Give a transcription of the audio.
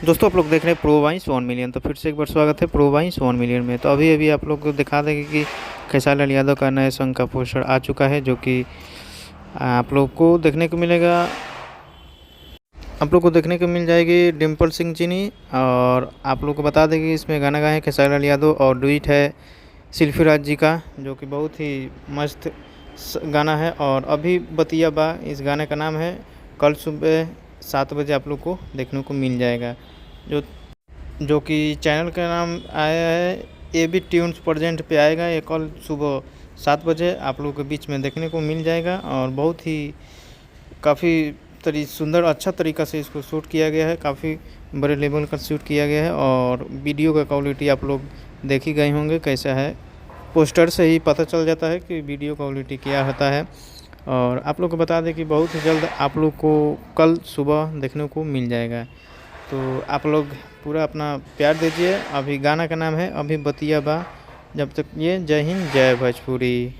दोस्तों आप लोग देख रहे हैं प्रो वाइन्स 1 मिलियन। तो फिर से एक बार स्वागत है प्रो वाइन्स 1 मिलियन में। तो अभी अभी आप लोग को दिखा देंगे कि खेसारी लाल यादव का नए सॉन्ग का पोस्टर आ चुका है, जो कि आप लोग को देखने को मिलेगा। आप लोग को देखने को मिल जाएगी डिम्पल सिंह चीनी। और आप लोग को बता दें कि इसमें गाना गाए हैं खेसारी लाल यादव और डुइट है सिल्फी राज जी का, जो कि बहुत ही मस्त गाना है। और अभी बतिया बा इस गाने का नाम है। कल सुबह 7 बजे आप लोग को देखने को मिल जाएगा, जो जो कि चैनल का नाम आया है ए बी ट्यून्स प्रेजेंट पे आएगा। ये कल सुबह 7 बजे आप लोगों के बीच में देखने को मिल जाएगा। और बहुत ही काफ़ी सुंदर अच्छा तरीक़ा से इसको शूट किया गया है, काफ़ी बड़े लेवल का शूट किया गया है। और वीडियो का क्वालिटी आप लोग देख ही गए होंगे कैसा है। पोस्टर से ही पता चल जाता है कि वीडियो क्वालिटी क्या होता है। और आप लोग को बता दें कि बहुत ही जल्द आप लोग को कल सुबह देखने को मिल जाएगा। तो आप लोग पूरा अपना प्यार दीजिए। अभी गाना का नाम है अभी बतिया बा। जब तक ये जय हिंद जय भोजपुरी।